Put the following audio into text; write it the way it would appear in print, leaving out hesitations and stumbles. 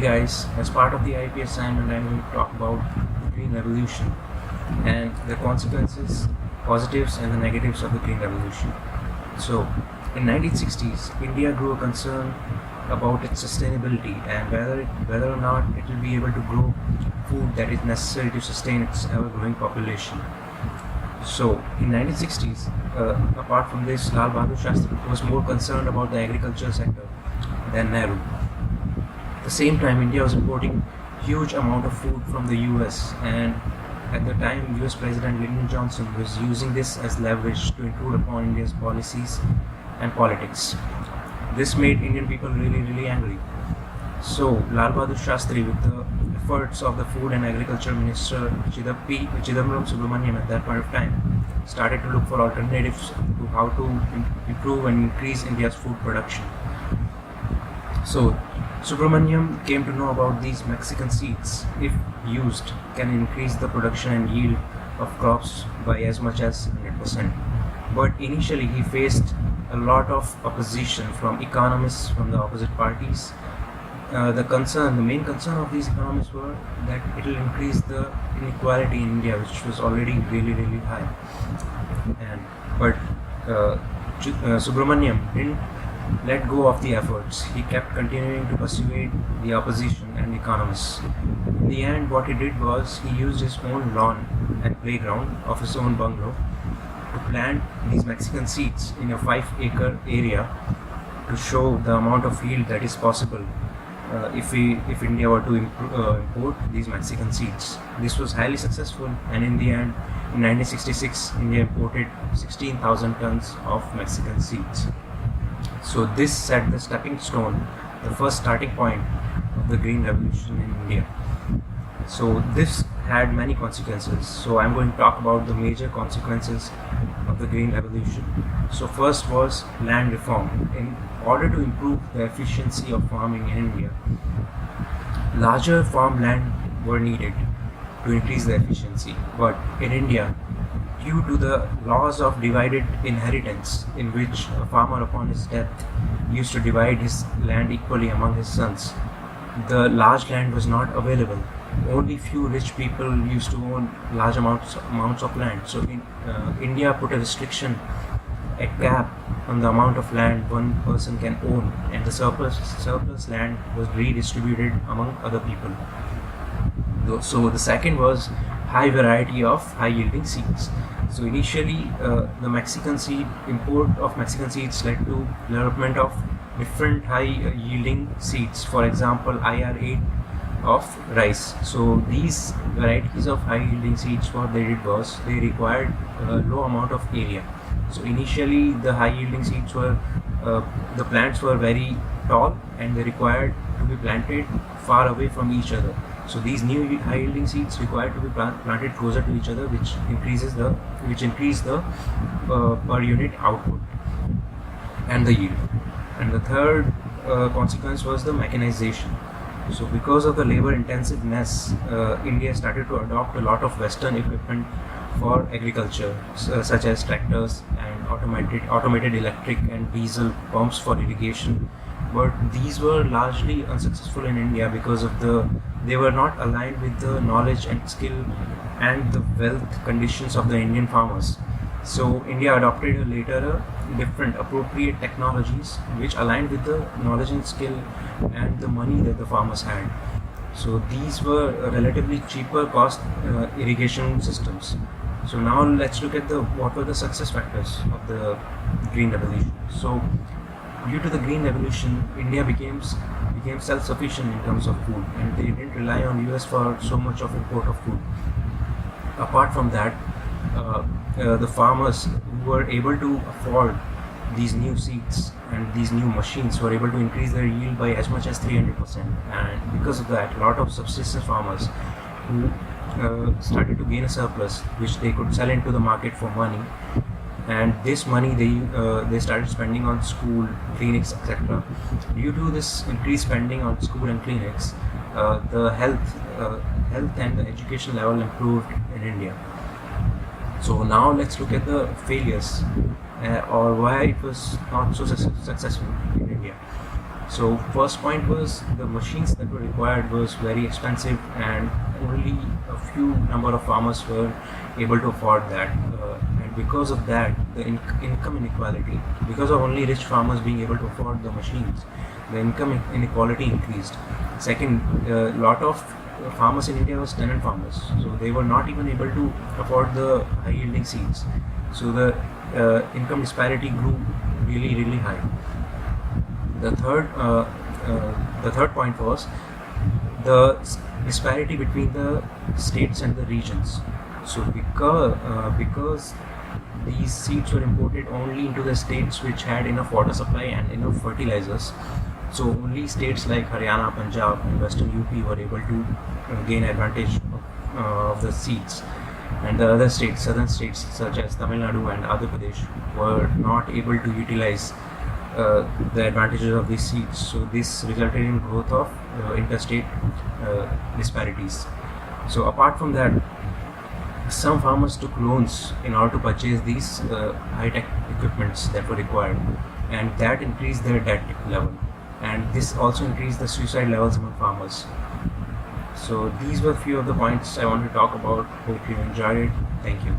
Hey guys, as part of the IEP assignment, I'm going to talk about the Green Revolution and the consequences, positives and the negatives of the Green Revolution. So, in 1960s, India grew a concern about its sustainability and whether or not it will be able to grow food that is necessary to sustain its ever-growing population. So, in 1960s, apart from this, Lal Bahadur Shastri was more concerned about the agriculture sector than Nehru. At the same time, India was importing huge amount of food from the US, and at the time, US President Lyndon Johnson was using this as leverage to intrude upon India's policies and politics. This made Indian people really angry. So, Lal Bahadur Shastri, with the efforts of the Food and Agriculture Minister Chidambaram Subramaniam at that point of time, started to look for alternatives to how to improve and increase India's food production. So, Subramaniam came to know about these Mexican seeds, if used, can increase the production and yield of crops by as much as 100%. But initially he faced a lot of opposition from economists from the opposite parties. The main concern of these economists were that it will increase the inequality in India, which was already really high. But Subramaniam didn't let go of the efforts. He kept continuing to persuade the opposition and economists. In the end, what he did was he used his own lawn and playground of his own bungalow to plant these Mexican seeds in a 5-acre area to show the amount of yield that is possible if India were to import these Mexican seeds. This was highly successful, and in the end, in 1966, India imported 16,000 tons of Mexican seeds. So this set the stepping stone, the first starting point of the Green Revolution in India. So this had many consequences. So I'm going to talk about the major consequences of the Green Revolution. So first was land reform. In order to improve the efficiency of farming in India, larger farmland were needed to increase the efficiency. But in India, due to the laws of divided inheritance, in which a farmer upon his death used to divide his land equally among his sons, the large land was not available. Only few rich people used to own large amounts of land. So India put a restriction, a cap on the amount of land one person can own, and the surplus land was redistributed among other people. So the second was high variety of high yielding seeds. So initially, the import of Mexican seeds led to development of different high yielding seeds. For example, IR8 of rice. So these varieties of high yielding seeds, what they did was they required a low amount of area. So initially, the high yielding seeds were the plants were very tall and they required to be planted far away from each other. So these new high yielding seeds required to be planted closer to each other, which increase the per unit output and the yield. And the third consequence was the mechanization. So because of the labor intensiveness, India started to adopt a lot of Western equipment for agriculture, such as tractors and automated electric and diesel pumps for irrigation. But these were largely unsuccessful in India because they were not aligned with the knowledge and skill and the wealth conditions of the Indian farmers. So India adopted later different appropriate technologies which aligned with the knowledge and skill and the money that the farmers had. So these were relatively cheaper cost irrigation systems. So now let's look at what were the success factors of the Green Revolution. So due to the Green Revolution, India became self-sufficient in terms of food, and they didn't rely on US for so much of import of food. Apart from that, the farmers who were able to afford these new seeds and these new machines were able to increase their yield by as much as 300%. And because of that, a lot of subsistence farmers who started to gain a surplus, which they could sell into the market for money. And this money they started spending on school, clinics, etc. Due to this increased spending on school and clinics, the health and the education level improved in India. So now let's look at the failures or why it was not so successful in India. So first point was the machines that were required was very expensive, and only a few number of farmers were able to afford that. And because of that, the income inequality, because of only rich farmers being able to afford the machines, the income inequality increased. Second, a lot of farmers in India was tenant farmers, so they were not even able to afford the high yielding seeds. So the income disparity grew really high. The third the third point was the disparity between the states and the regions. So because these seeds were imported only into the states which had enough water supply and enough fertilizers, so only states like Haryana, Punjab, and Western UP were able to gain advantage of the seeds, and the other states, southern states such as Tamil Nadu and Andhra Pradesh, were not able to utilize the advantages of these seeds. So this resulted in growth of interstate disparities. So apart from that, some farmers took loans in order to purchase these high-tech equipments that were required, and that increased their debt level, and this also increased the suicide levels among farmers. So these were a few of the points I wanted to talk about. Hope you enjoyed it. Thank you.